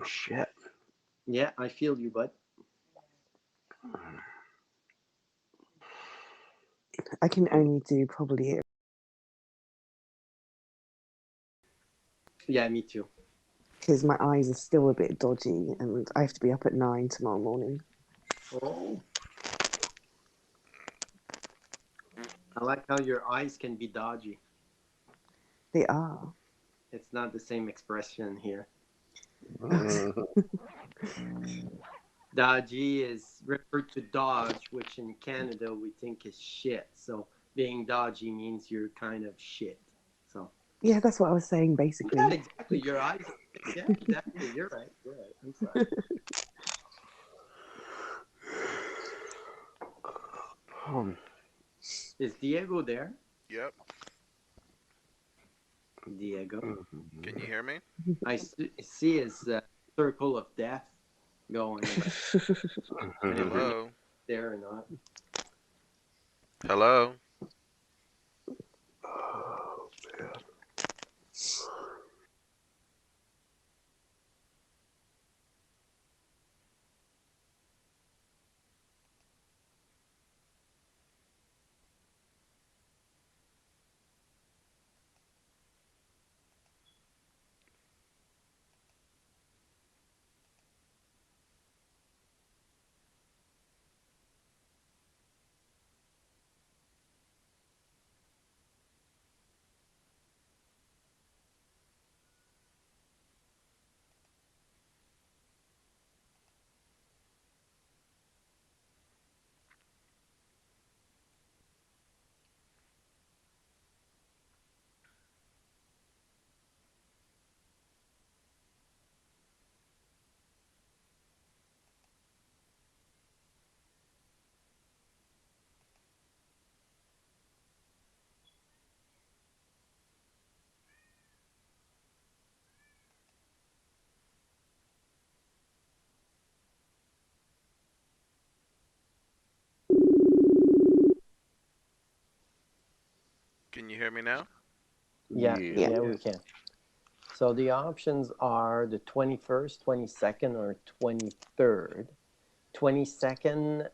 Shit. Yeah, I feel you, bud. I can only do probably Yeah, me too. because my eyes are still a bit dodgy and I have to be up at 9 tomorrow morning. Oh, I like how your eyes can be dodgy. They are. It's not the same expression here. Mhm. Dodgy is referred to dodge, which in Canada we think is shit. So being dodgy means you're kind of shit. So Yeah, that's what I was saying yeah, basically. exactly. Your eyes. Yeah, exactly. You're right. You're right. I'm sorry. Um, Is Diego there? Yep. Diego. Can you hear me? See his circle of death going, but I never know if Hello? he's there or not. Hello? Can you hear me now? Yeah, yeah. Yeah. yeah, we can. So the options are the 21st, 22nd, or 23rd. 22nd,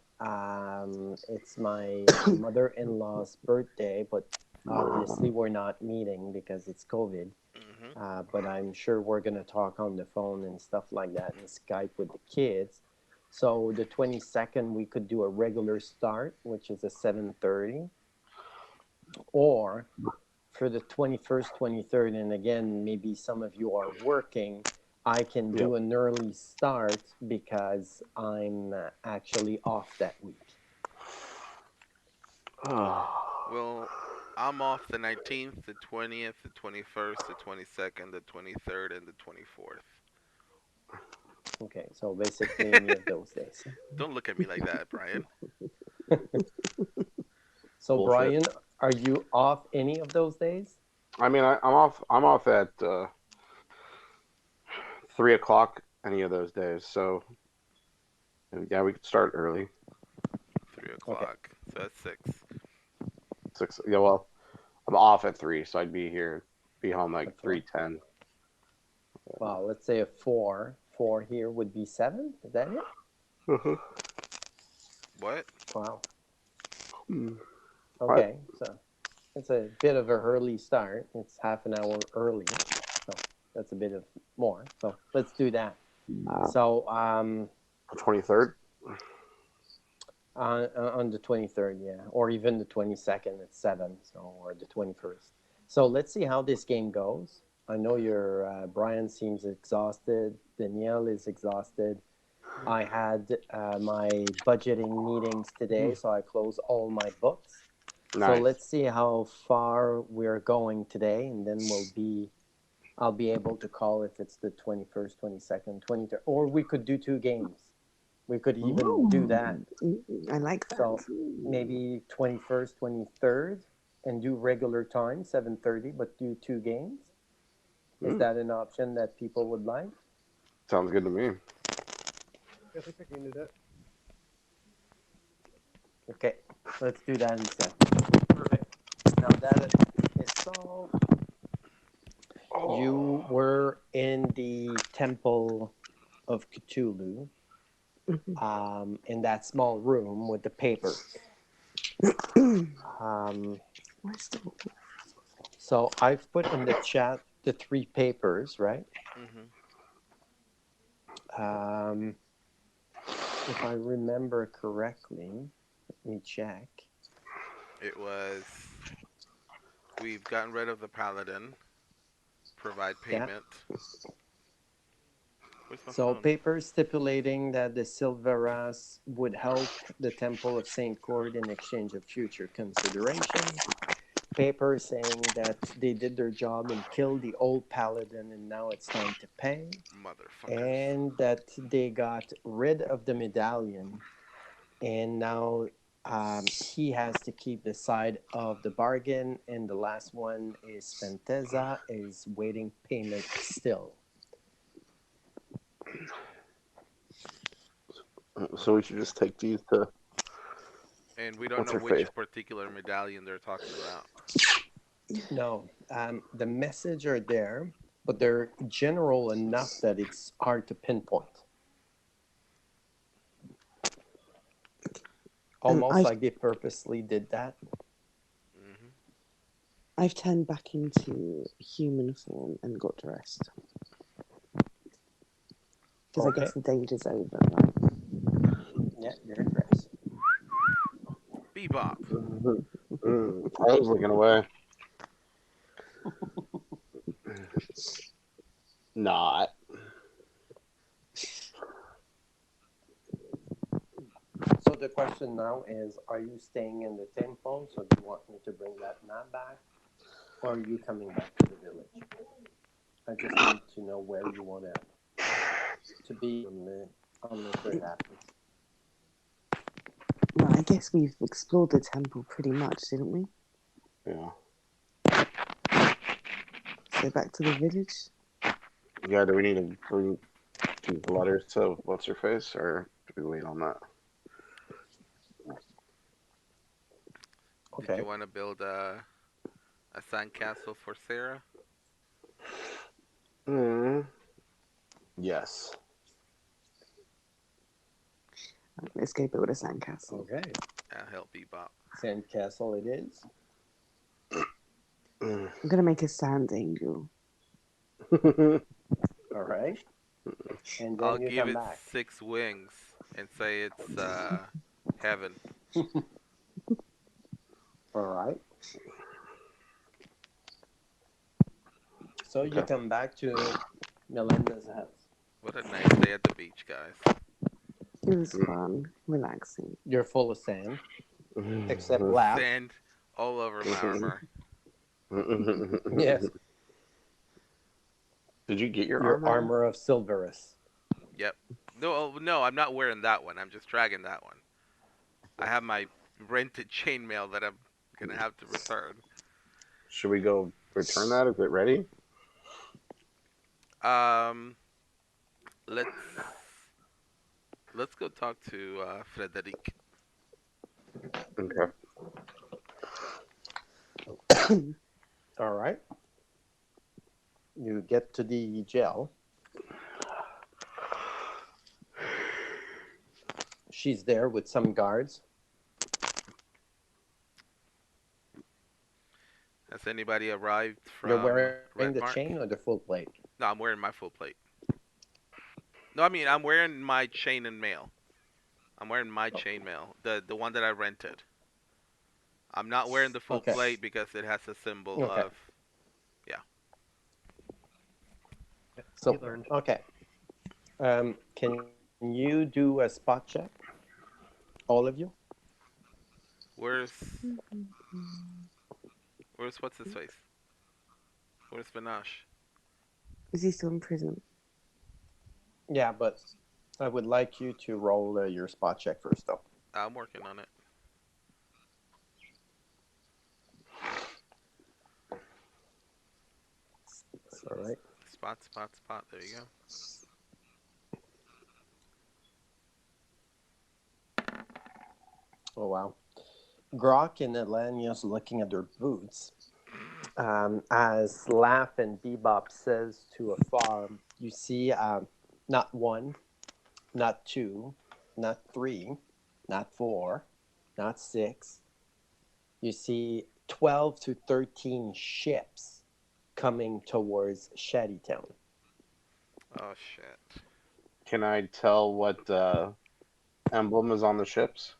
it's my mother-in-law's birthday, but obviously we're not meeting because it's COVID. Mm-hmm. But I'm sure we're gonna talk on the phone and stuff like that and Skype with the kids. So the 22nd, we could do a regular start, which is a 7:30, or for the 21st, 23rd, and again, maybe some of you are working, I can Yep. do an early start because I'm actually off that week. Well, I'm off the 19th, the 20th, the 21st, the 22nd, the 23rd, and the 24th. Okay, so basically any of those days. Don't look at me like that, Brian. So, Bullshit. Brian, are you off any of those days? I mean, I'm off. I'm off at 3 o'clock any of those days. So yeah, we could start early. 3 Okay. o'clock. So that's 6. 6. Yeah. Well, I'm off at 3, so I'd be home like At 4. 3:10. Well, let's say a 4. 4 here would be 7. Is that it? What? Wow. What? Okay. So it's a bit of a early start. It's half an hour early. So that's a bit of more. So let's do that. So 23rd. on the 23rd, yeah, or even the 22nd at 7, so or the 21st. So let's see how this game goes. I know your Brian seems exhausted. Danielle is exhausted. I had my budgeting meetings today, so I closed all my books. So Nice. let's see how far we're going today, and then I'll be able to call if it's the 21st, 22nd, 23rd, or we could do two games. We could even do that. I like that. So maybe 21st, 23rd, and do regular time, 7:30, but do two games. Is Mm, that an option that people would like? sounds good to me. I think I can do that. Okay, let's do that instead. Perfect. Now that is solved. you were in the Temple of Cthulhu, in that small room with the papers. Where's the So I've put in the chat the 3 papers, right? Mm-hmm. If I remember correctly, let me check. It was, we've gotten rid of the paladin. Provide Yeah. payment. Where's my So phone? papers stipulating that the Silveras would help the Temple of St. Cord in exchange of future consideration. Papers saying that they did their job and killed the old paladin and now it's time to pay. Motherfuckers. And that they got rid of the medallion and now he has to keep the side of the bargain. And the last one is Fenteza is waiting payment still. So we should just take these to And we don't what's know her which face. particular medallion they're talking about. No, the message are there, but they're general enough that it's hard to pinpoint. Almost I've- like they purposely did that. Mm-hmm. I've turned back into human form and got dressed. Because Okay. I guess the danger's over, right? Yeah, you're dressed. Bebop. I was looking away. Not. So the question now is, are you staying in the temple? So do you want me to bring that map back? Or are you coming back to the village? I just need to know where you want to be on the third happens. Well, I guess we've explored the temple pretty much, didn't we? Yeah. So back to the village. Yeah, do we need to bring these letters to what's her face, or do we wait on that? Did Okay. you want to build a sandcastle for Sarah? Yes. Let's go build a sandcastle. Okay. I'll help Bebop. Sandcastle it is. I'm gonna make a sand angel. All right. And then I'll you give come it back. 6 wings and say it's heaven. All right. So you Okay. come back to Melinda's house. What a nice day at the beach, guys. It was fun, relaxing. You're full of sand, except lap. Sand all over my armor. Yes, Did you get your your armor? armor of Silverus. Yep. No, I'm not wearing that one. I'm just dragging that one. I have my rented chainmail that I'm gonna have to return. Should we go return that? Is it ready? Let's go talk to Frederic. Okay. All right. You get to the jail. She's there with some guards. Has anybody arrived from You're wearing Red the Mark? chain or the full plate? No, I'm wearing my full plate. No, I mean I'm wearing my chain and mail. I'm wearing my chain mail, the one that I rented. I'm not wearing the full Okay. plate because it has a symbol Okay. of. So okay. Can you do a spot check? All of you? Where's what's his face? Where's Vinash? Is he still in prison? Yeah, but I would like you to roll your spot check first, though. I'm working on it. All right. Spot. There you go. Oh wow. Grok and Elenia's looking at their boots, As Laugh and Bebop says to a farm, you see not one, not two, not three, not four, not six. You see 12 to 13 ships coming towards Shantytown. Oh shit. Can I tell what emblem is on the ships?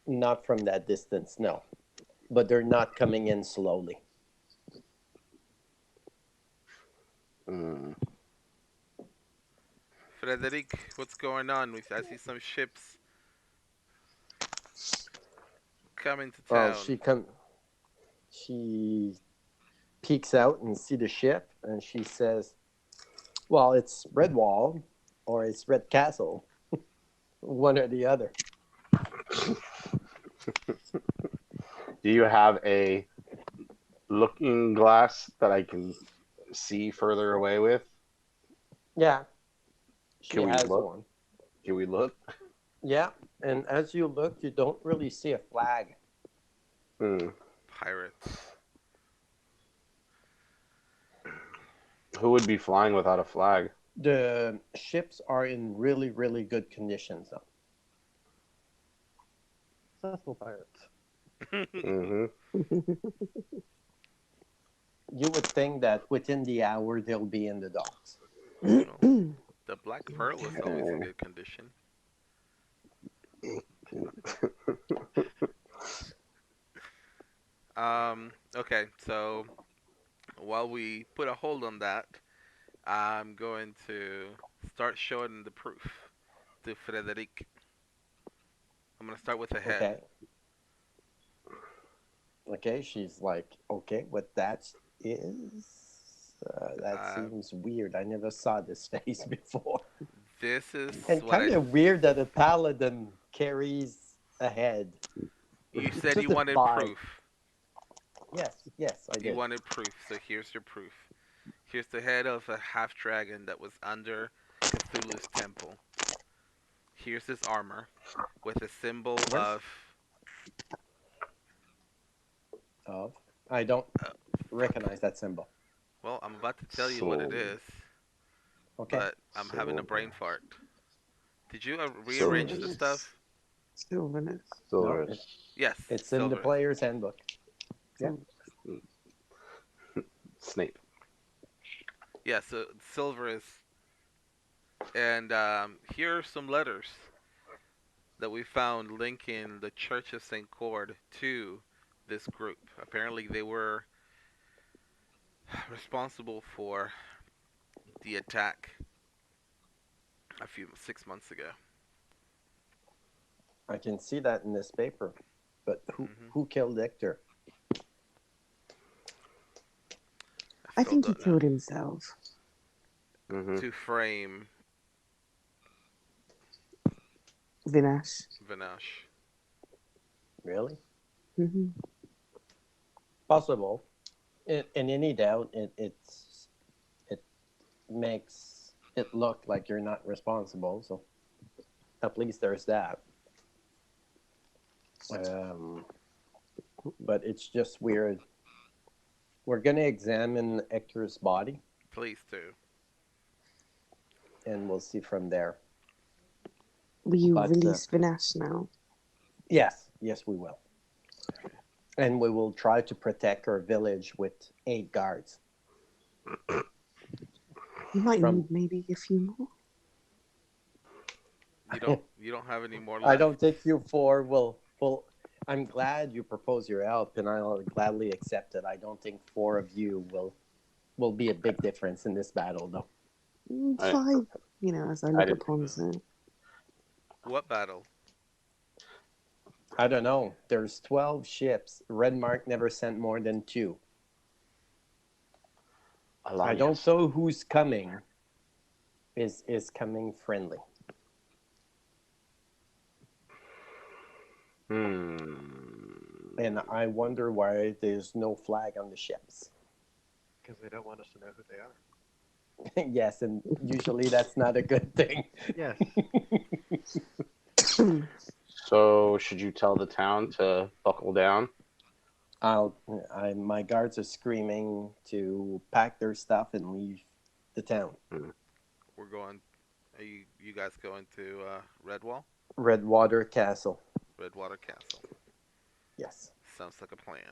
Not from that distance, no. But they're not coming in slowly. Hmm. Frederic, what's going on? I see some ships coming to Well, town. she peeks out and see the ship, and she says, "Well, it's Redwall or it's Red Castle, one or the other." Do you have a looking glass that I can see further away with? Yeah, she Can we has look? one. Can we look? Yeah, and as you look, you don't really see a flag. Hmm. Pirates. Who would be flying without a flag? The ships are in really, really good conditions, though. Successful pirates. Hmm. You would think that within the hour they'll be in the docks. Well, the Black Pearl was always in good condition. Okay, so while we put a hold on that, I'm going to start showing the proof to Frederic. I'm gonna start with the head. Okay. Okay, she's like, okay, what that is? That Uh, seems weird. I never saw this face before. this is And what kind of weird that a paladin carries a head. you said. Just You a wanted five. proof. Yes, I You did. wanted proof, so here's your proof. Here's the head of a half dragon that was under Cthulhu's temple. Here's his armor with a symbol Where's of. of? I don't Uh, fuck. recognize that symbol. Well, I'm about to tell you what it Soul. is, Okay. but I'm having a brain Silver. fart. Did you rearrange the Silverness. stuff? Sylvanus. No, Silverness. Yes, it's in the silver. player's handbook. Yeah. Snape. Yeah, so silver is. And here are some letters that we found linking the Church of St. Cord to this group. Apparently, they were responsible for the attack a few 6 months ago. I can see that in this paper. But Mhm. who killed Hector? I still think he don't know. killed himself. Hmm. To frame Vinash. Vinash. Really? Hmm. Possible. In any doubt, it makes it look like you're not responsible. So at least there's that. But it's just weird. We're gonna examine Hector's body, Please do. and we'll see from there. Will you But, release Vinash now? Yes, we will, and we will try to protect our village with 8 guards. You might From- need maybe a few more. You don't have any more left. I don't think you 4 will. I'm glad you propose your help, and I'll gladly accept it. I don't think 4 of you will be a big difference in this battle, though. I- 5, as I look didn't at pawns now. What battle? I don't know. There's 12 ships. Redmark never sent more than 2. I don't know who's coming. Is coming friendly. And I wonder why there's no flag on the ships. Because they don't want us to know who they are. Yes, and usually that's not a good thing. Yes. So should you tell the town to buckle down? My guards are screaming to pack their stuff and leave the town. We're going. Are you guys going to Redwall? Redwater Castle. Redwater Castle. Yes. Sounds like a plan.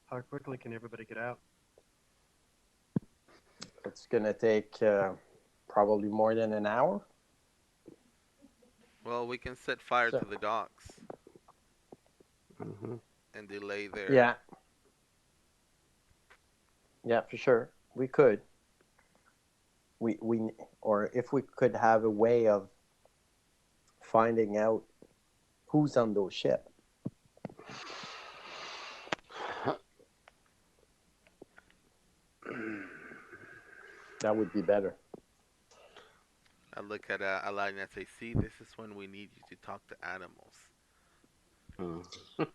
How quickly can everybody get out? It's gonna take probably more than an hour. Well, we can set fire So- to the docks Hmm. and delay their. Yeah. Yeah, for sure. We could. Or if we could have a way of finding out who's on those ships. That would be better. I look at Aladdin and say, "See, this is when we need you to talk to animals."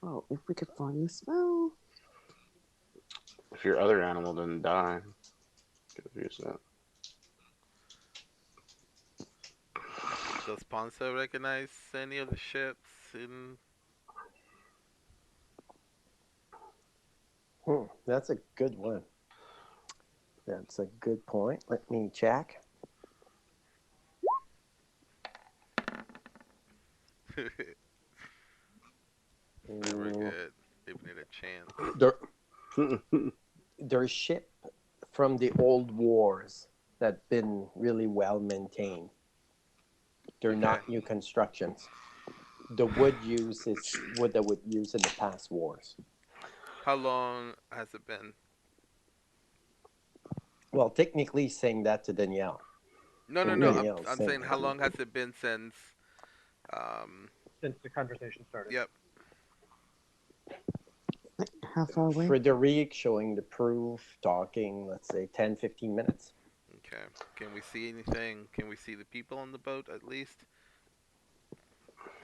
Well, if we could find the spell. If your other animal didn't die, could have used that. Does Ponce recognize any of the ships in? That's a good one. That's a good point. Let me check. Never Mm, good. Giving it a chance. Their ship from the old wars that been really well maintained. They're not Okay. new constructions. The wood used is wood that would use in the past wars. How long has it been? Well, technically saying that to Danielle. No, no, Well, no. Danielle I'm saying saying how long has it been since? Um. Since the conversation started. Yep. How far away? Frederic showing the proof, talking, let's say 10, 15 minutes. Okay. Can we see anything? Can we see the people on the boat at least?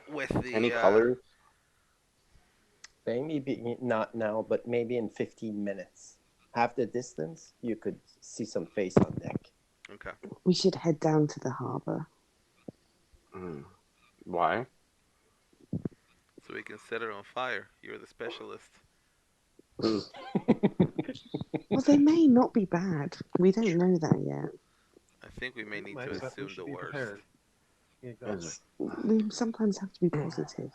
With the Any colors? Maybe not now, but maybe in 15 minutes. Half the distance, you could see some face on deck. Okay. We should head down to the harbour. Why? So we can set it on fire. You're the specialist. Well, they may not be bad. We don't know that yet. I think we may need Might, to but we assume should the be worst. prepared. Exactly. We sometimes have to be positive.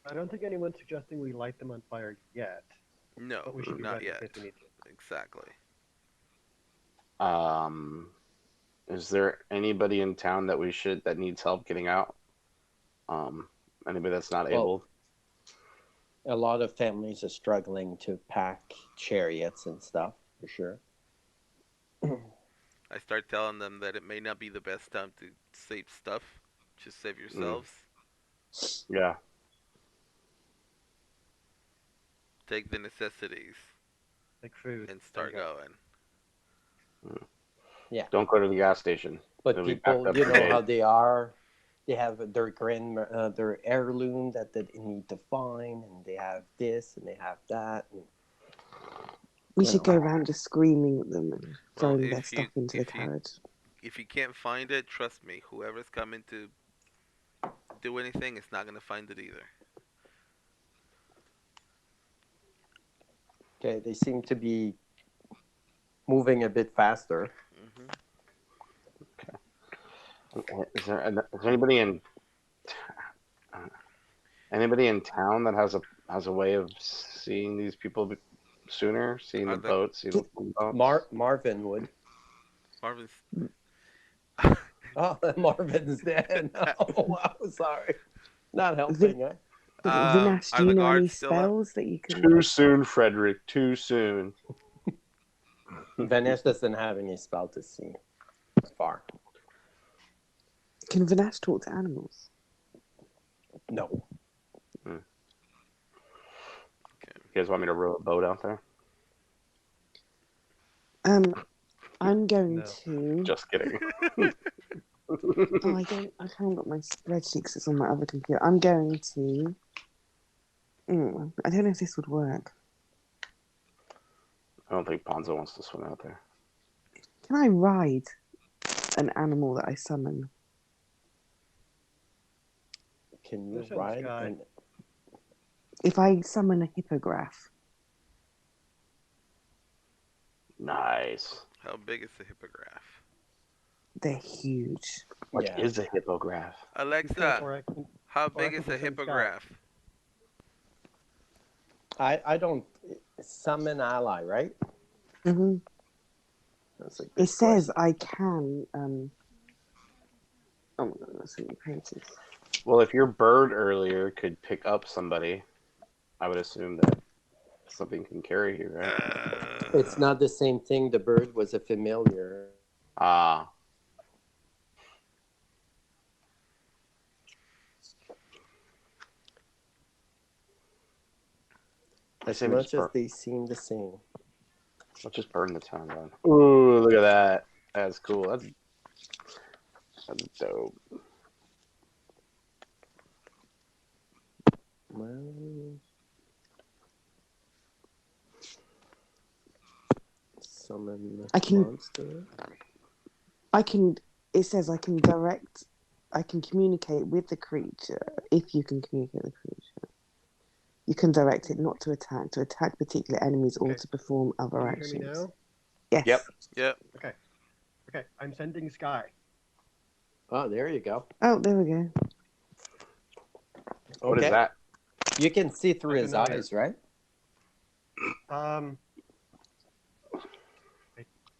I don't think anyone's suggesting we light them on fire yet, No, but we should be not ready yet. in case we need to. Exactly. Is there anybody in town that that needs help getting out? Anybody that's not Well, able? A lot of families are struggling to pack chariots and stuff, for sure. I start telling them that it may not be the best time to save stuff. Just save yourselves. Yeah. Take the necessities Like food. and start go. going. Don't go to the gas station. But It'll be people, packed up you for know days. how they are. They have their heirloom that they need to find, and they have this and they have that. And, We you should know. go around just screaming at them and throwing their if you- stuff into the if you- carriage. If you can't find it, trust me, whoever's coming to do anything is not going to find it either. Okay, they seem to be moving a bit faster. Hmm. Is there anybody in town that has a way of seeing these people sooner, seeing Are the the- boats, seeing the boats? Marvin would. Marvin's. Oh, Marvin's dead. Oh, wow, sorry. Not helping, huh? Vinesh, are do the you know any guards still up? spells that you can? Too soon, Frederick. Too soon. Vanesh doesn't have any spell to see far. Can Vinesh talk to animals? No. You guys want me to row a boat out there? I'm going No. to. Just kidding. Oh, I haven't got my spreadsheet 'cause it's on my other computer. I'm going to. I don't know if this would work. I don't think Ponzo wants to swim out there. Can I ride an animal that I summon? Can you Fish in the ride? sky. If I summon a hippogriff, Nice. How big is the hippogriff? they're huge. What Yeah. is a hippogriff? Alexa, Or I can, how or I big can is a just send Sky. hippogriff? I don't summon ally, right? Hmm. That's a good It says question. I can. Oh my god, that's so many pages. Well, if your bird earlier could pick up somebody, I would assume that something can carry you, right? It's not the same thing. The bird was a familiar. Ah, I As say we much just as burn. they seem the same. Let's just burn the town down. Ooh, look at that. That's cool. That's dope. Well, summon I can- monster. I can. It says I can direct. I can communicate with the creature if you can communicate with the creature. You can direct it not to attack particular enemies, or Okay. to perform other Can you actions. hear me now? Yes. Yep. Yep. Okay, I'm sending Sky. Oh, there you go. Oh, there we go. What is Okay. that? You can see through his Familiar. eyes, right? I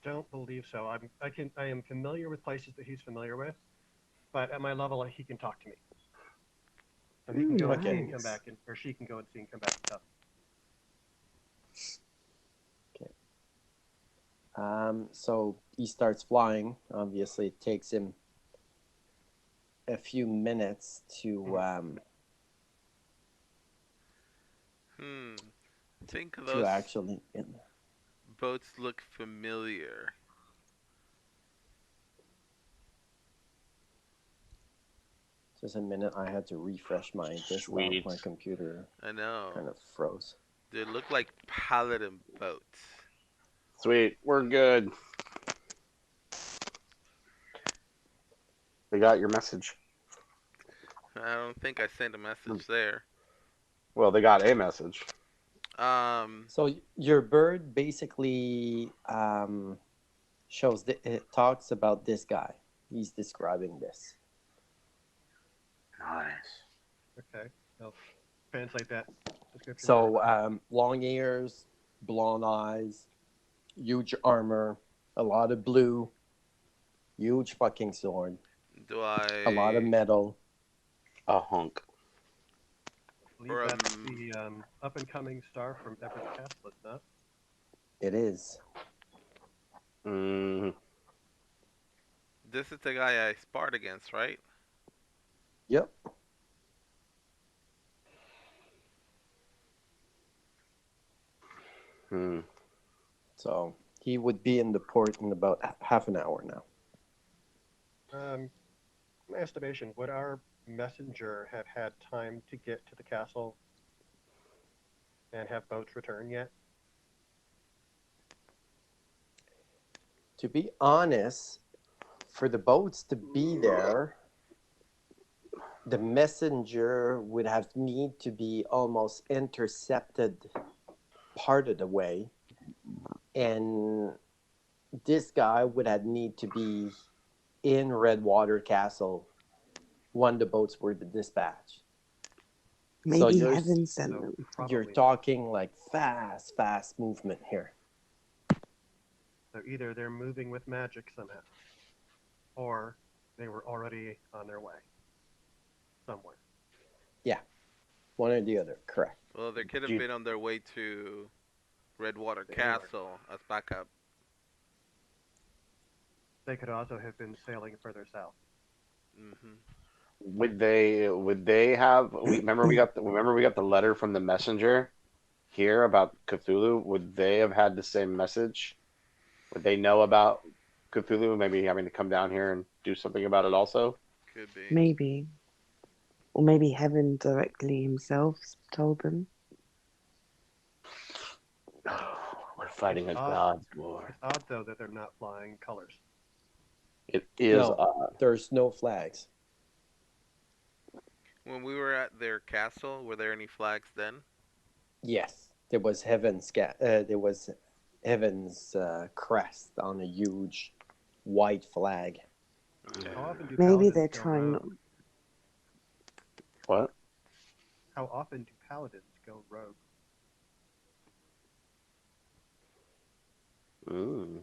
don't believe so. I am familiar with places that he's familiar with, but at my level, he can talk to me. So he can go and see and come Nice. back, or she can go and see and come back and talk. So he starts flying. Obviously, it takes him a few minutes to Think those actually. boats look familiar. Just a minute. I had to refresh my this now. Sweet. My computer I know. kind of froze. They look like paladin boats. Sweet. We're good. They got your message. I don't think I sent a message there. Well, they got a message. So your bird basically shows it talks about this guy. He's describing this. Nice. Okay, I'll translate that description. So long ears, blonde eyes, huge armor, a lot of blue, huge fucking sword, Do I? a lot of metal. A hunk. I believe that's the up and coming star from Everett Castle, is not? It is. Mm, This is the guy I sparred against, right? Yep. hmm. So he would be in the port in about half an hour now. My estimation, would our messenger have had time to get to the castle and have boats return yet? To be honest, for the boats to be there, the messenger would have need to be almost intercepted part of the way, and this guy would have need to be in Redwater Castle when the boats were dispatched. Maybe you're- heaven sent So them. You're probably talking like fast movement here. so either they're moving with magic somehow, or they were already on their way somewhere. One or the other, correct. Well, they could have Do you- been on their way to Redwater Anywhere. Castle as backup. They could also have been sailing further south. Hmm Would they have? Remember we got the letter from the messenger here about Cthulhu. Would they have had the same message? Would they know about Cthulhu? Maybe having to come down here and do something about it also. Could be. Maybe. Or maybe heaven directly himself told them. We're fighting a It's odd. god's war. It's odd though that they're not flying colors. It is No. odd. There's no flags. When we were at their castle, were there any flags then? Yes, there was there was heaven's crest on a huge white flag. Okay. How often do Maybe paladins they're go trying not. rogue? What? How often do paladins go rogue? Mm.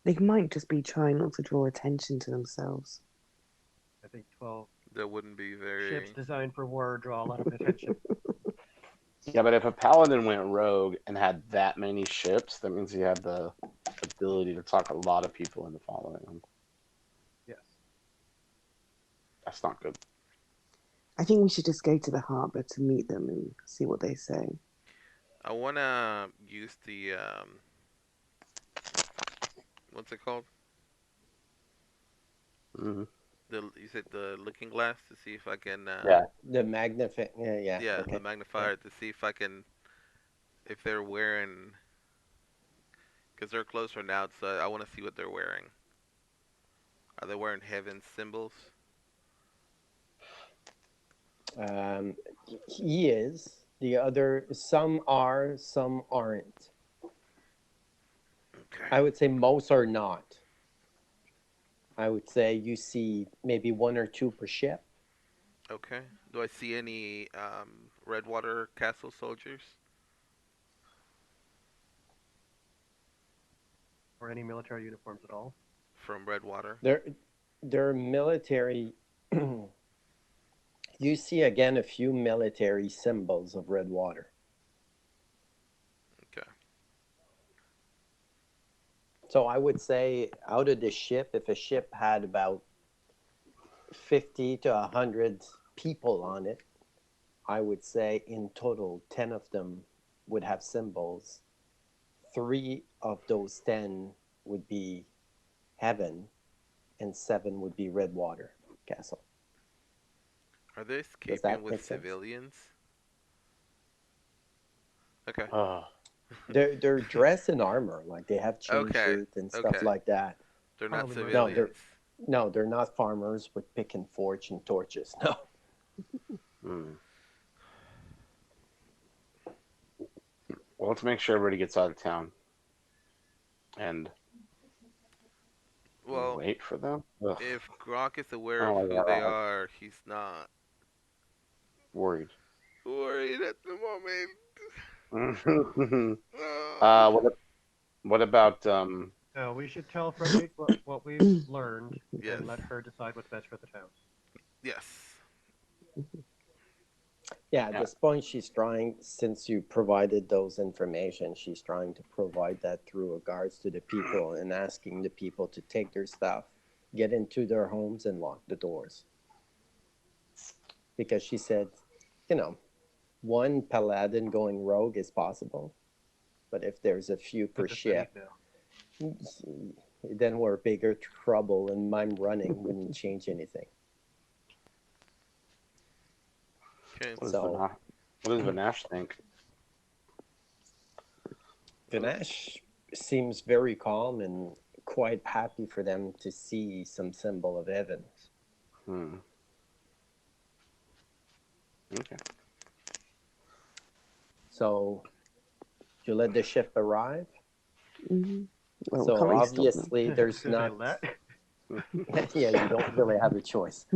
They might just be trying not to draw attention to themselves. I think 12 That wouldn't be ships very. designed for war draw a lot of attention. Yeah, but if a paladin went rogue and had that many ships, that means he had the ability to talk a lot of people into following him. Yes. That's not good. I think we should just go to the harbor to meet them and see what they say. I wanna use the what's it called? Hmm. You said the looking glass to see if I can Yeah. The magnifying, yeah, yeah, the okay, yeah. magnifier to see if I can if they're wearing because they're closer now, so I want to see what they're wearing. Are they wearing heaven symbols? Um, he is. The other, some are, some aren't. Okay. I would say most are not. I would say you see maybe one or two per ship. Okay. Do I see any Redwater Castle soldiers? Or any military uniforms at all. From Redwater. They're military. You see again a few military symbols of red water. Okay. So I would say out of the ship, if a ship had about 50 to 100 people on it, I would say in total 10 of them would have symbols. 3 of those 10 would be heaven, and 7 would be red water castle. Are they Does escaping that with make sense? civilians? Okay. Oh, They're dressed in armor, like they have chain Okay. shirt and stuff Okay. like that. They're not Probably No, civilians. they're not farmers with pick and forge and torches. No. mm. Well, let's make sure everybody gets out of town and Well, wait for them. Ugh, if Grok is aware I of don't who like they that. are, he's not Worried. worried at the moment. uh, Oh. what about No, we should tell Frederick what we've learned Yes. and let her decide what's best for the town. Yes. Yeah, at Yeah. this point, she's trying, since you provided those information, she's trying to provide that through regards to the people and asking the people to take their stuff, get into their homes, and lock the doors. Because she said, you know, one paladin going rogue is possible, but if there's a few per Put the cities ship, now. then we're bigger trouble, and mine running wouldn't change anything. Okay. what does So Vanash think? Ganesh seems very calm and quite happy for them to see some symbol of heaven. Hmm. Okay. So you let the ship arrive. Hmm. Well, we So can't really stop them. obviously there's Should I not. let? Yeah, you don't really have a choice.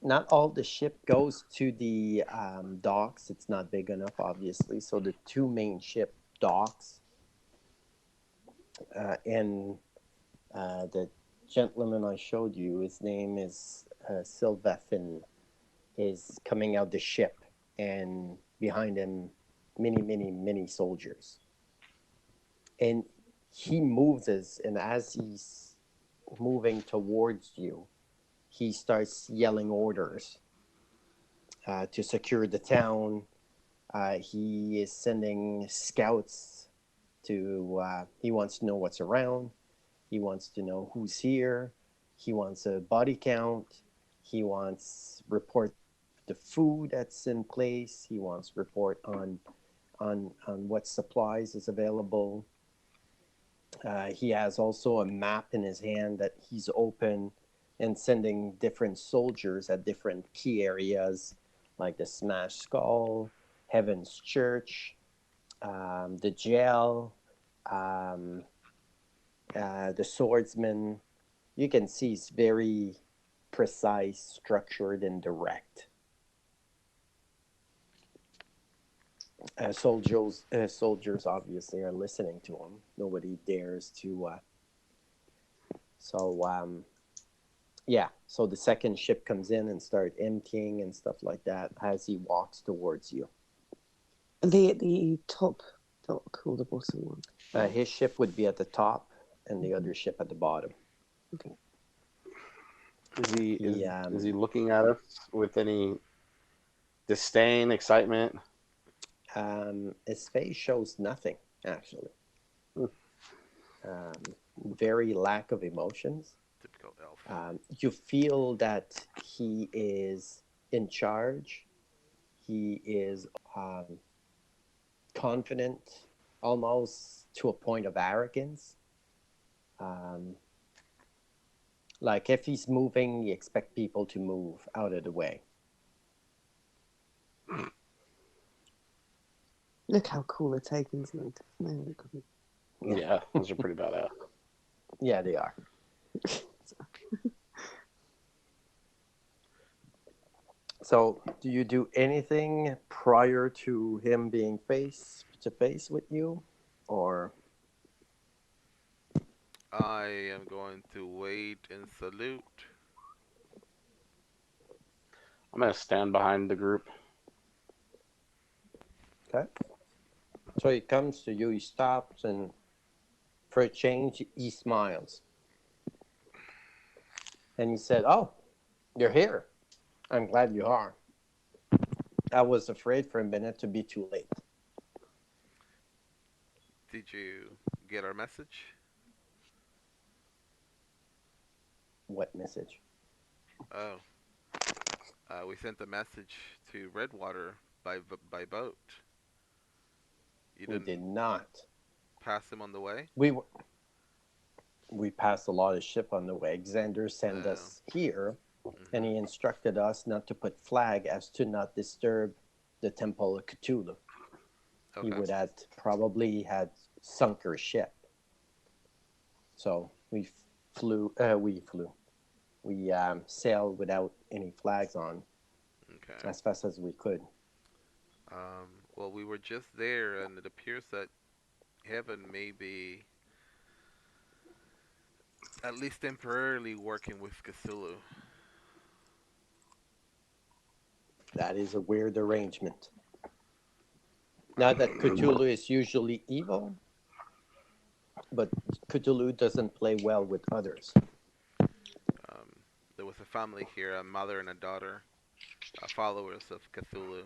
Not all the ship goes to the docks. It's not big enough, obviously. So the two main ship docks, and the gentleman I showed you, his name is Sylvathin, is coming out the ship, and behind him, many soldiers. And he moves as he's moving towards you, he starts yelling orders to secure the town. He is sending scouts to. He wants to know what's around. He wants to know who's here. He wants a body count. He wants report the food that's in place. He wants report on what supplies is available. He has also a map in his hand that he's open and sending different soldiers at different key areas like the Smash Skull, Heaven's Church, the Jail, um, the Swordsman. You can see it's very precise, structured, and direct. Soldiers obviously are listening to him. Nobody dares to. Yeah. So the second ship comes in and start emptying and stuff like that as he walks towards you. The top dock or the bottom one? His ship would be at the top, and the other ship at the bottom. Okay. Is he looking at us with any disdain, excitement? His face shows nothing, actually. Hmm. Very lack of emotions. Typical elf. You feel that he is in charge. He is confident, almost to a point of arrogance. Like if he's moving, you expect people to move out of the way. Look how cool the Taken's look. No, Yeah, those are pretty badass. Yeah, they are. So, do you do anything prior to him being face to face with you, or I am going to wait and salute. I'm gonna stand behind the group. okay? So he comes to you, he stops, and for a change, he smiles, and he said, "Oh, you're here. I'm glad you are. I was afraid for a minute to be too late." Did you get our message? What message? Oh, we sent a message to Redwater by boat. You We didn't did not. pass him on the way? We passed a lot of ship on the way. Xander sent Oh. us here, Mhm. and he instructed us not to put flag as to not disturb the Temple of Cthulhu. Okay. He would have probably had sunk our ship. So we sailed without any flags on Okay. as fast as we could. Well, we were just there, and it appears that Heaven may be at least temporarily working with Cthulhu. That is a weird arrangement. Now that Cthulhu is usually evil, but Cthulhu doesn't play well with others. There was a family here, a mother and a daughter, followers of Cthulhu.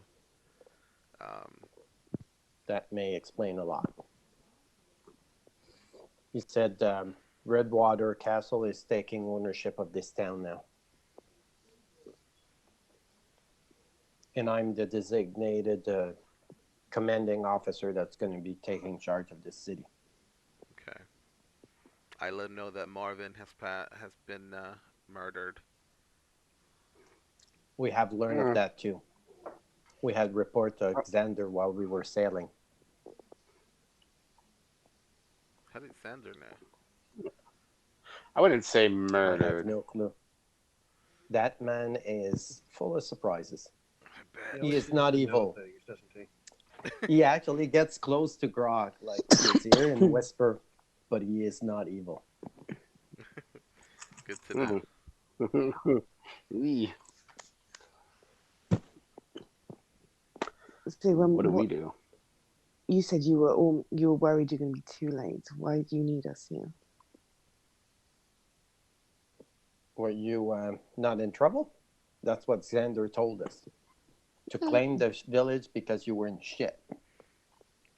Um, That may explain a lot. He said Redwater Castle is taking ownership of this town now. And I'm the designated commanding officer that's going to be taking charge of this city. okay. I let him know that Marvin has been murdered. We have learned of that too. We had report to Xander while we were sailing. How did Xander know? I wouldn't say I have murdered. no clue. That man is full of surprises. I bet. He is likes not to know evil. things, doesn't he? He actually gets close to Grog, like his ear and whisper, but he is not evil. Good to know. Eee. So What do we do? You said you were worried you're going to be too late. Why do you need us here? Were you not in trouble? That's what Xander told us. To claim the village because you were in shit.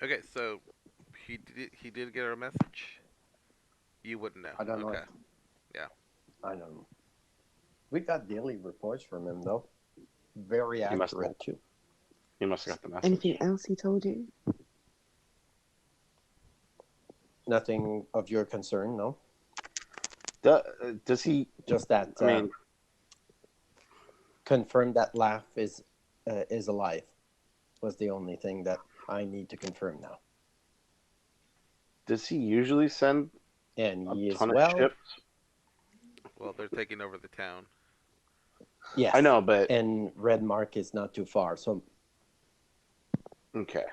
Okay, so he did get our message. You wouldn't know. I don't know. Okay. I don't know. We got daily reports from him, though. Very He must accurate, too. He must have got the message. Anything else he told you? Nothing of your concern, no? Does he? Just that I mean, confirm that laugh is is alive. Was the only thing that I need to confirm now. Does he usually send And a he is ton of well. ships? Well, they're taking over the town. Yes. I know, but And Red Mark is not too far. So okay.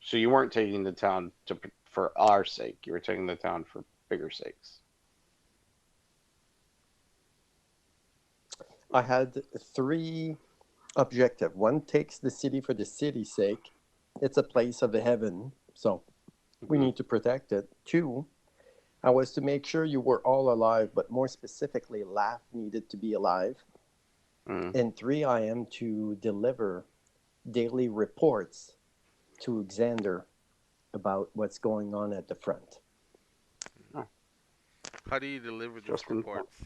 So you weren't taking the town for our sake. You were taking the town for bigger sakes. I had three objectives. One takes the city for the city's sake. It's a place of the heaven, so we Mhm. need to protect it. Two, I was to make sure you were all alive, but more specifically, Laugh needed to be alive. Mhm. And three, I am to deliver daily reports to Xander about what's going on at the front. How do you deliver these Just in time. reports?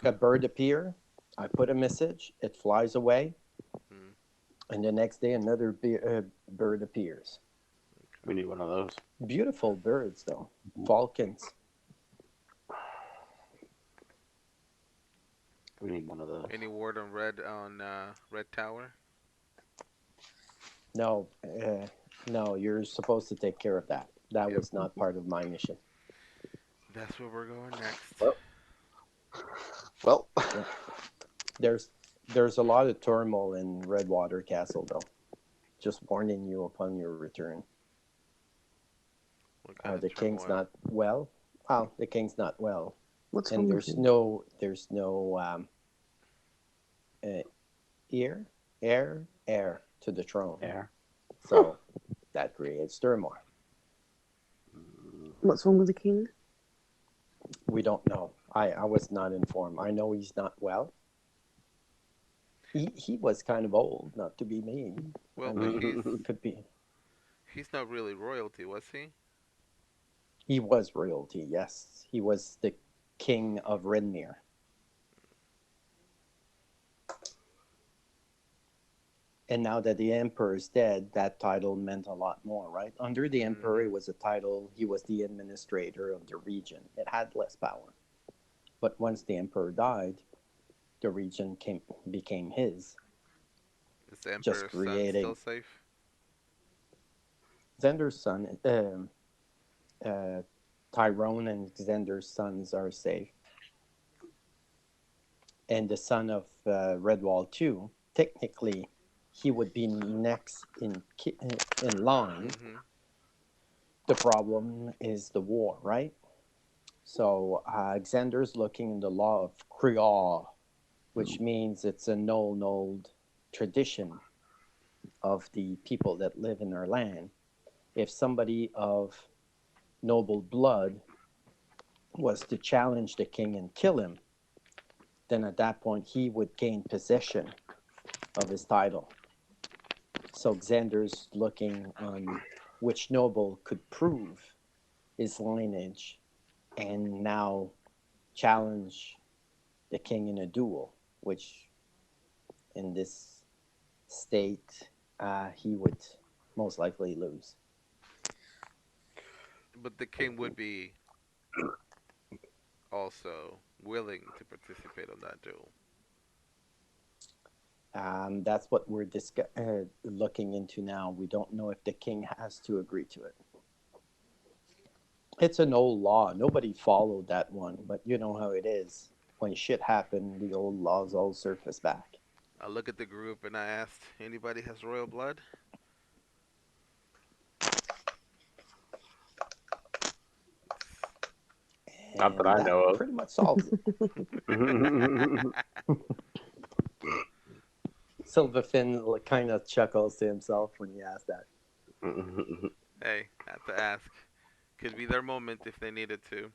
A bird appear, I put a message, it flies away, Hmm. and the next day another bird appears. We need one of those. Beautiful birds, though. Falcons. We need one of those. Any word on Red Tower? No, no, you're supposed to take care of that. That Yep. was not part of my mission. That's where we're going next. Well, Yeah. There's a lot of turmoil in Redwater Castle, though. Just warning you upon your return. What kind The of king's turmoil? not well. Well, the king's not well, What's and wrong with there's you? no heir to the throne. yeah. So that creates turmoil. What's wrong with the king? We don't know. I was not informed. I know he's not well. He was kind of old, not to be mean. Well, I but mean, could be. he's not really royalty, was he? He was royalty, yes. He was the king of Renmere. And now that the emperor is dead, that title meant a lot more, right? Under the emperor, it was a title, he was the administrator of the region. It had less power. But once the emperor died, the region became his. Is the Just Emperor's son still creating. safe? Xander's son, Tyrone and Xander's sons are safe. And the son of Redwall too, technically, he would be next in line. Mm-hmm. The problem is the war, right? So Xander's looking in the law of Creole, which means it's an old tradition of the people that live in our land. If somebody of noble blood was to challenge the king and kill him, then at that point he would gain possession of his title. So Xander's looking on which noble could prove his lineage and now challenge the king in a duel, which in this state he would most likely lose. But the king would be also willing to participate on that duel. That's what we're looking into now. We don't know if the king has to agree to it. It's an old law. Nobody followed that one, but you know how it is. When shit happened, the old laws all surface back. I look at the group and I asked, anybody has royal blood? Not that And I that know of. pretty much solves it. Silverfin kind of chuckles to himself when he asks that. Hey, had to ask. Could be their moment if they needed to.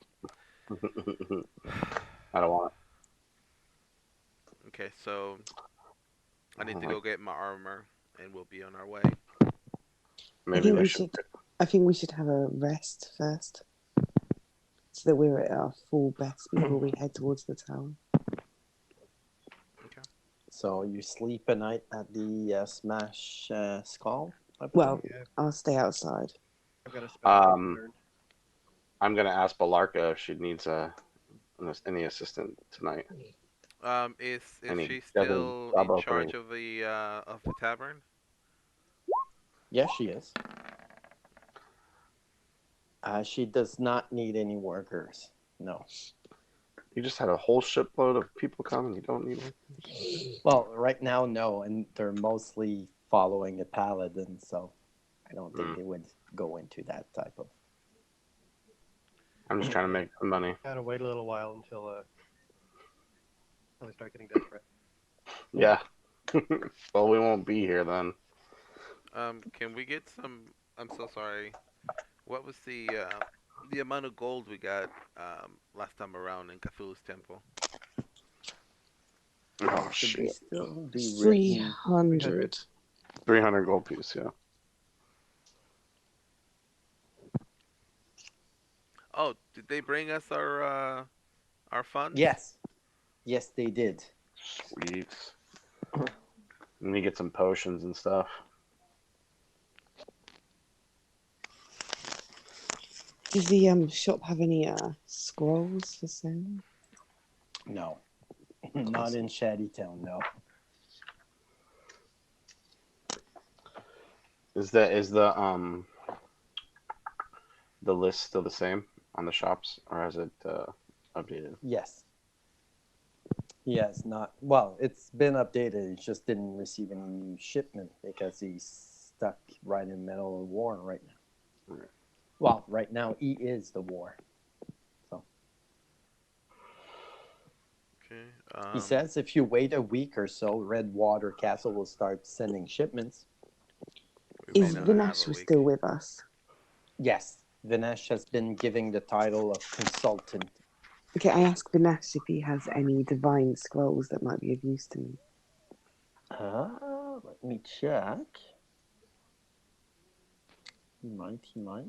I don't want Okay, so I need to go get my armor and we'll be on our way. it. I Maybe think I we should. should. I think we should have a rest first, so that we're at our full best before we head towards the tower. Okay. So you sleep a night at the Smash Skull? Well, Yeah, I'll stay outside. I've got a spell I Um, learned. I'm gonna ask Balarka if she needs any assistant tonight. Is and he she does his still job in opening. charge of the tavern? Yes, she is. She does not need any workers. No. You just had a whole shipload of people coming. You don't need one. Well, right now, no, and they're mostly following a paladin, so I don't think Mm. they would go into that type of. I'm just trying to make some money. Gotta wait a little while until they start getting desperate. Yeah. Well, we won't be here then. Can we get some? I'm so sorry. What was the amount of gold we got last time around in Cthulhu's temple? Oh Should be shit. still be written. 300. 300 gold piece. Yeah. Oh, did they bring us our funds? Yes, yes, they did. Sweet. Let me get some potions and stuff. Does the shop have any scrolls for sale? No, not in Shantytown. No. Is the list still the same on the shops, or has it updated? Yes. Yes, not well. It's been updated. It just didn't receive any new shipment because he's stuck right in the middle of war right now. Right. Well, right now he is the war. So Okay. he says if you wait a week or so, Redwater Castle will start sending shipments. We may Is not have Vinash a week. still with us? Yes, Vinesh has been giving the title of consultant. Okay, I asked Vinash if he has any divine scrolls that might be of use to me. Let me check. He might. He might.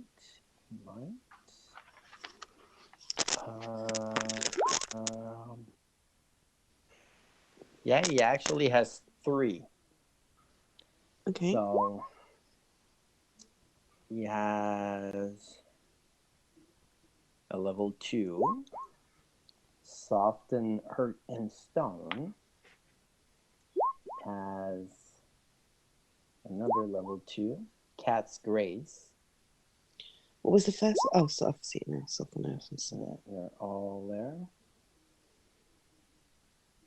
Yeah, he actually has 3. Okay. So he has a level 2, Soften, Hurt, and Stone. Has another level 2, Cat's Grace. What was the first? Oh, so I've seen it now. Soft on Earth and so. Yeah, they're all there.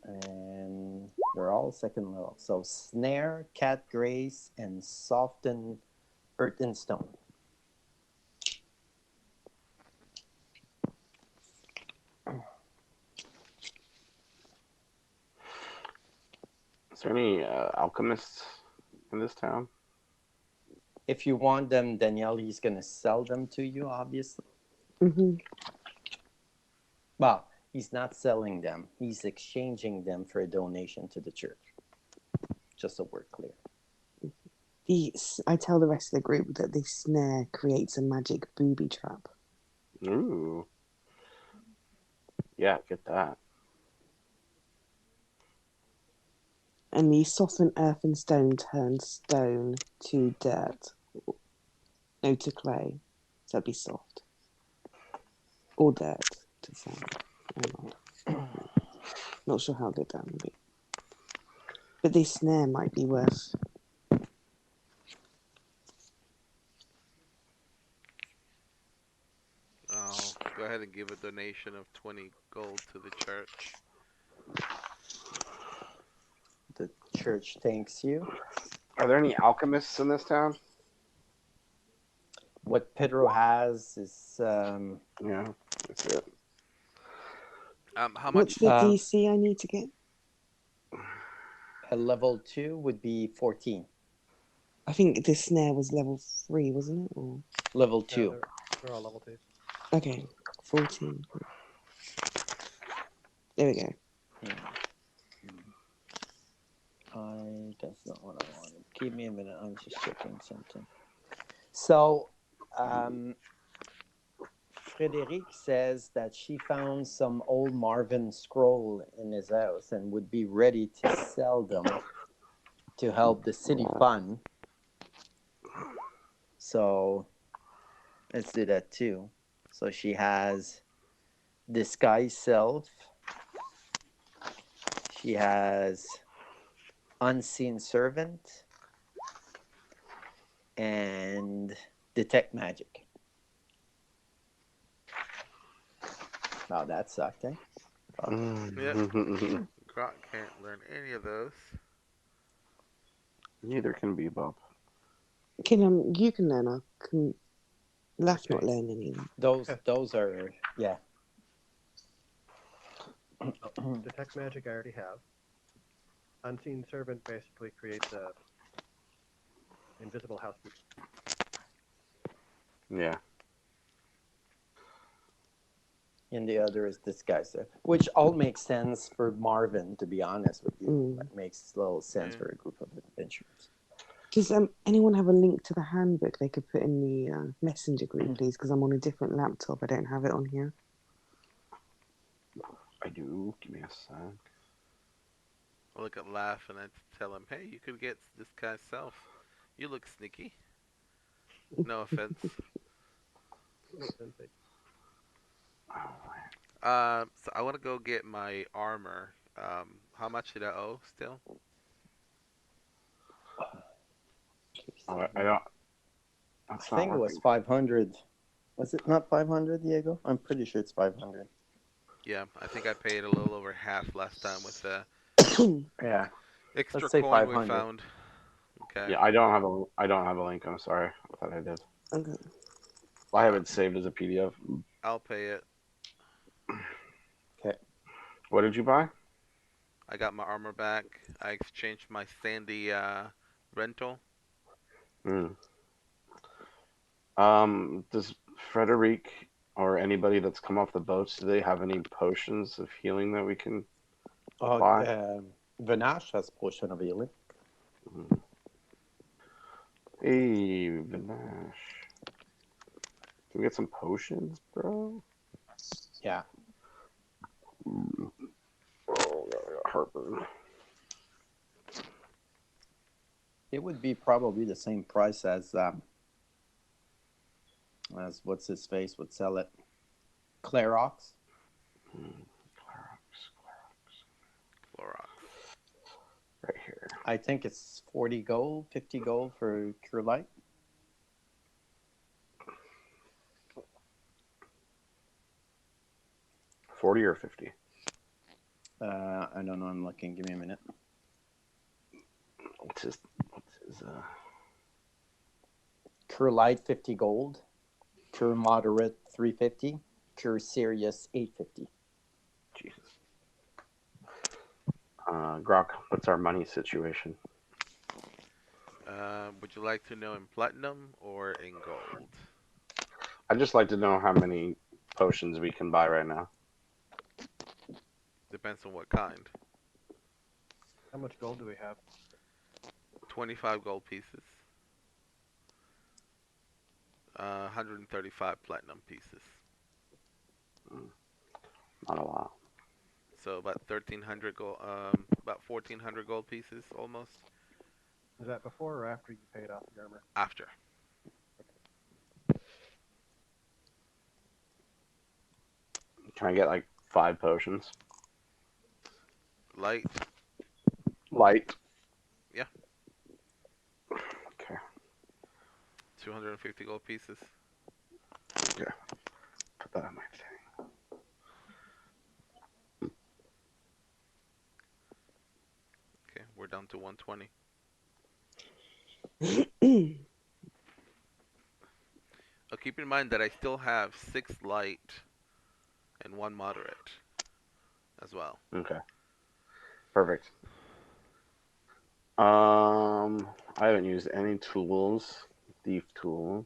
And they're all second level. So Snare, Cat Grace, and Soften, Earth, and Stone. Is there any alchemists in this town? If you want them, Danielle, he's going to sell them to you, obviously. Mm-hmm. Well, he's not selling them. He's exchanging them for a donation to the church. Just so we're clear. I tell the rest of the group that the snare creates a magic booby trap. Ooh. Yeah, get that. And the soften earth and stone turns stone to dirt. No, to clay. So it'd be soft. Or dirt to sand. Not sure how good that would be. But the snare might be worth. I'll go ahead and give a donation of 20 gold to the church. The church thanks you. Are there any alchemists in this town? What Pedro has is Yeah, that's it. How What's much? the DC I need to get? a level 2 would be 14. I think the snare was level 3, wasn't it? Or Level Yeah, 2. they're all level 2s. okay, 14. There we go. That's not what I wanted. Give me a minute. I'm just checking something. So, Frederic says that she found some old Marvin scroll in his house and would be ready to sell them to help the city fund. So, let's do that too. So she has Disguise Self, He has Unseen Servant and Detect Magic. Wow, that sucked, eh? Grok can't learn any of those. Neither can Bebop. You can learn. I can. Laugh not Okay. learn any of them. Those are yeah. Detect Magic I already have. Unseen Servant basically creates a invisible housekeeper. Yeah. And the other is Disguiser, which all makes sense for Marvin, to be honest with you. Mm. It makes little sense Yeah. for a group of adventurers. Does anyone have a link to the handbook they could put in the messenger group, please? Because I'm on a different laptop. I don't have it on here. I do. Give me a sec. I look at Laugh and I tell him, "Hey, you could get this guy's self. You look sneaky." No offense. No sense. So I want to go get my armor. How much did I owe still? I don't. I That's not think it was working. 500. Was it not 500, Diego? I'm pretty sure it's 500. Yeah, I think I paid a little over half last time with the Yeah. extra Let's say coin we 500. found. Okay. Yeah, I don't have a. I don't have a link. I'm sorry. I thought I did. Okay. I have it saved as a PDF. I'll pay it. Okay. What did you buy? I got my armor back. I exchanged my Sandy rental. Mm. Does Frederic or anybody that's come off the boats, do they have any potions of healing that we can buy? Vanash has potion of healing. Mm. Hey, Vinash. Can we get some potions, bro? Yeah. Mm. Oh, I got heartburn. It would be probably the same price as what's his face would sell it. Clarox. Clorox. Right here. I think it's 40 gold, 50 gold for Cure Light. $40 or $50? I don't know. I'm looking. Give me a minute. What's his Cure Light 50 gold. Cure Moderate 350. Cure Serious 850. Jesus. Grok, what's our money situation? Would you like to know in platinum or in gold? I'd just like to know how many potions we can buy right now. Depends on what kind. How much gold do we have? 25 gold pieces. 135 platinum pieces. Not a lot. So about 1,300 gold. About 1,400 gold pieces almost. Is that before or after you paid off the armor? After. Can I get like 5 potions? Light. Light. Yeah. Okay. 250 gold pieces. Okay. Put that on my thing. Okay, we're down to 120. Keep in mind that I still have 6 light and 1 moderate as well. Okay. Perfect. I haven't used any tools. Thief tools.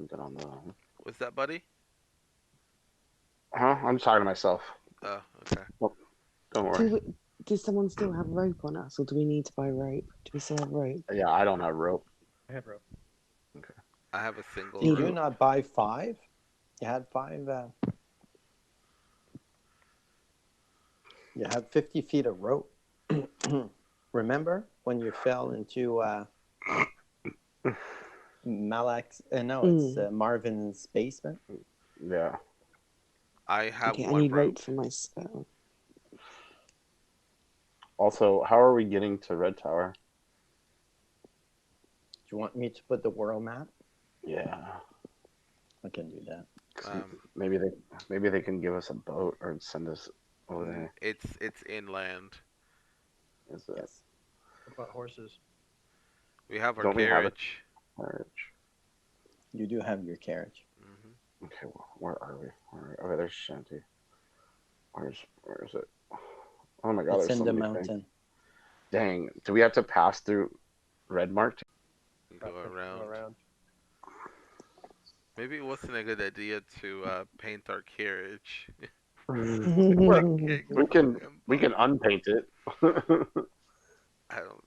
Get on the. What's that, buddy? Huh? I'm talking to myself. Oh, okay. Don't worry. Does someone still have rope on us, or do we need to buy rope? Do we still have rope? Yeah, I don't have rope. I have rope. I have a single Did you rope. not buy 5? You had 5. You had 50 feet of rope. Remember when you fell into Malak's? It's Marvin's basement. Yeah. I have Okay, I one need rope. rope for my spell. Also, how are we getting to Red Tower? Do you want me to put the world map? Yeah. I can do that. 'Cause Um, maybe they can give us a boat or send us over there. it's inland. Is it? Yes. What about horses? We have our Don't we have it? carriage. Carriage. You do have your carriage. Okay, where are we? Okay, there's Shanty. Where is it? Oh my God, It's there's in so the many things. mountain. Dang, do we have to pass through Red Mark? Go Go around. around. Maybe it wasn't a good idea to paint our carriage. We can unpaint it. I don't.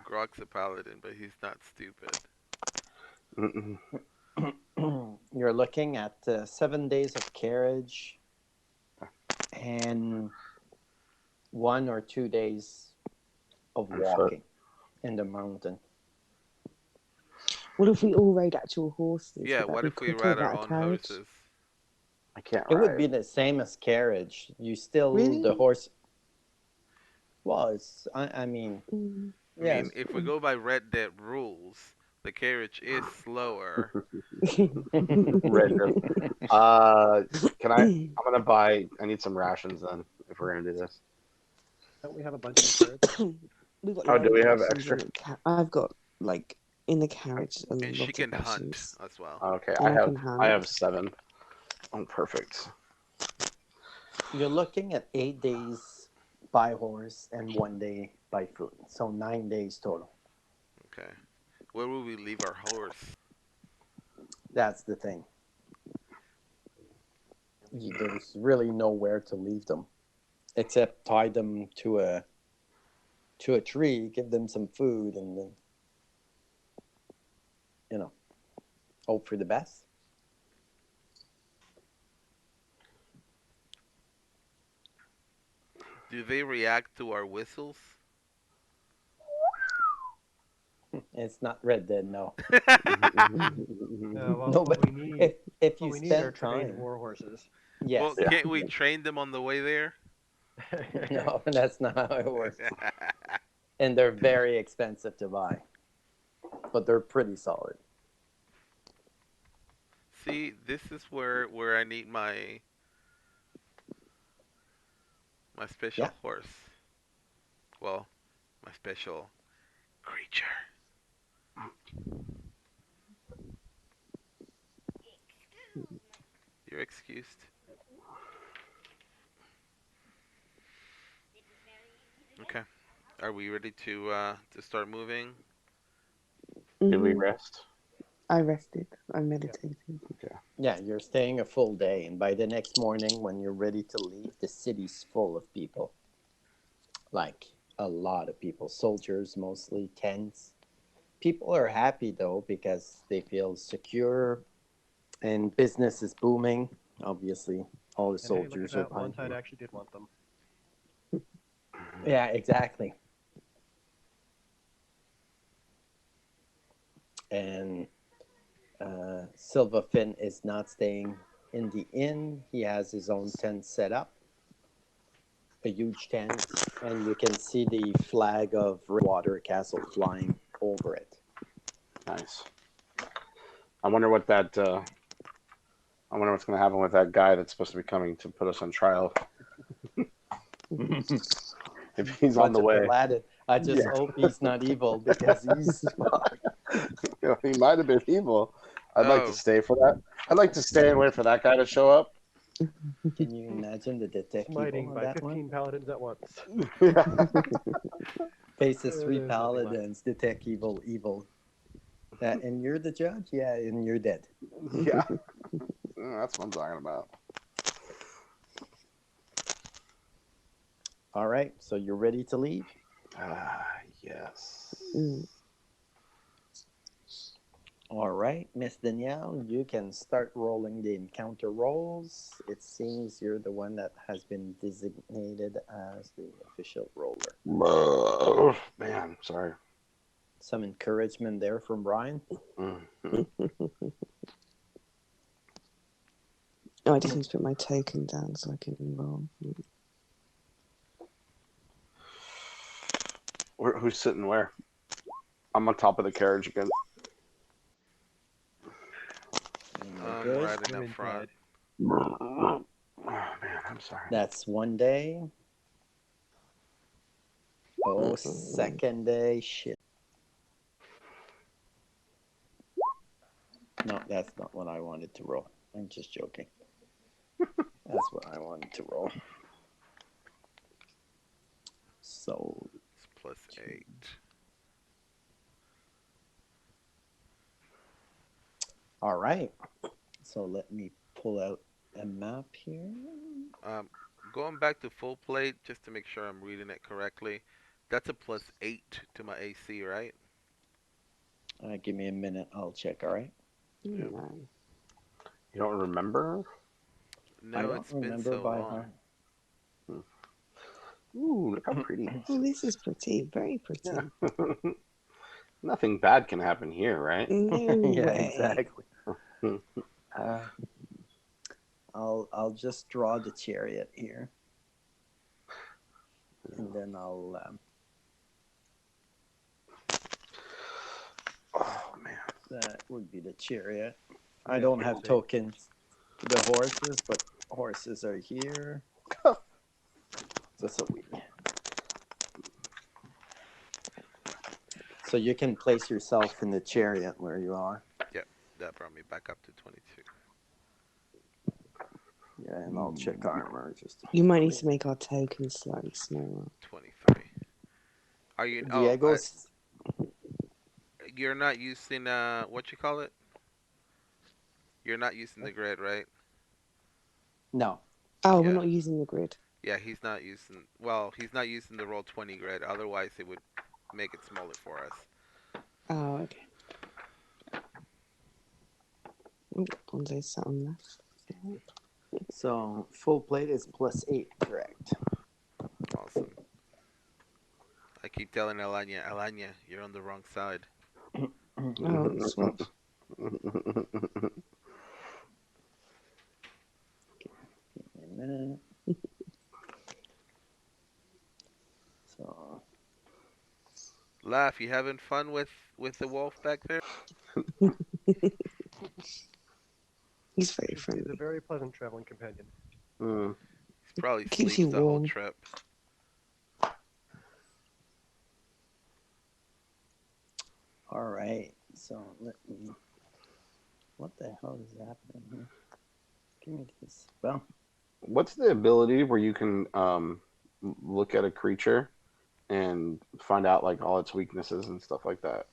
Grok's a paladin, but he's not stupid. Mm-mm. You're looking at 7 days of carriage and 1 or 2 days of On foot. walking in the mountain. What if we all rode actual horses? Yeah, Would that what be if we quicker ride our than a own carriage? horses? I can't It ride. would be the same as carriage. You still Really? the horse. Well, it's I mean, Mm. I yes. mean, if we go by Red Dead rules, the carriage is slower. Red Dead. Can I? I'm gonna buy. I need some rations then. If we're gonna do this. Don't we have a bunch of carrots? We've got Oh, do loads we of have rations extra? in I've got like in the carriage a And she lot can of hunt rations. as well. Okay, And I I can have hunt. 7. Oh, perfect. You're looking at 8 days by horse and 1 day by foot, so 9 days total. Okay. Where will we leave our horse? That's the thing. There's really nowhere to leave them, except tie them to a tree, give them some food, and then hope for the best. Do they react to our whistles? It's not Red Dead, no. Well, No, what but we need, if what you we need are spend trained time, war horses. yes. Well, Yeah. can't we train them on the way there? No, that's not how it works. And they're very expensive to buy, but they're pretty solid. See, this is where I need my special Yeah. horse. Well, my special creature. You're excused. Okay. Are we ready to start moving? Did we Mhm. rest? I rested. I meditated. Yeah, you're staying a full day, and by the next morning, when you're ready to leave, the city's full of people. Like a lot of people, soldiers mostly, tents. People are happy though because they feel secure, and business is booming. Obviously, all the And hey, look at soldiers are that. One buying. side actually did want them. Yeah, exactly. And Silva Finn is not staying in the inn. He has his own tent set up, a huge tent, and you can see the flag of Water Castle flying over it. Nice. I wonder what that. I wonder what's gonna happen with that guy that's supposed to be coming to put us on trial. If he's on the way, Aladdin. I just Yeah. hope he's not evil because he's. he might have been evil. I'd like Oh. to stay for that. I'd like to stay and wait for that guy to show up. Can you imagine the detective Smiting on by that 15 one? paladins at once. Faces 3 Nothing much. paladins, detect evil. And you're the judge? Yeah, and you're dead. Yeah, that's what I'm talking about. All right, so you're ready to leave? Yes. Mm. All right, Miss Danielle, you can start rolling the encounter rolls. It seems you're the one that has been designated as the official roller. Oh, man, sorry. Some encouragement there from Brian. Mhm. Oh, I just need to put my token down so I can roll. Who's sitting where? I'm on top of the carriage again. I'm Good. riding We're up in front. Oh man, I'm sorry. That's one day. Oh, second day. Shit. No, that's not what I wanted to roll. I'm just joking. That's what I wanted to roll. So, It's +8. all right. So let me pull out a map here. Going back to full plate just to make sure I'm reading it correctly. That's a +8 to my AC, right? Give me a minute. I'll check. All right. Yep. No. You don't remember? I No, don't it's been remember so by long. heart. Ooh, look how pretty Oh, this this is. is pretty. Very pretty. Yeah. Nothing bad can happen here, right? No Yeah, way. exactly. I'll just draw the chariot here, and then I'll. Oh man. That would be the chariot. I don't have tokens for the horses, but horses are here. So you can place yourself in the chariot where you are. Yep, that brought me back up to 22. Yeah, and I'll check armor. You might need to make our tokens slightly smaller. 23. Are you? Oh, Diego's. you're not using what you call it? You're not using the grid, right? No. Oh, we're Yeah. not using the grid. Yeah, he's not using. Well, he's not using the roll 20 grid. Otherwise, it would make it smaller for us. Oh, okay. Oh, Bonzo's sat on left. So full plate is +8, correct? Awesome. I keep telling Alanya, you're on the wrong side. Oh, swap. Give me a minute. So Laugh, you having fun with the wolf back there? He's very He's a friendly. very pleasant traveling companion. He's probably Keeps sleeps you the whole warm. trip. all right. So let me. What the hell is happening here? Give me this. Well, What's the ability where you can look at a creature and find out like all its weaknesses and stuff like that?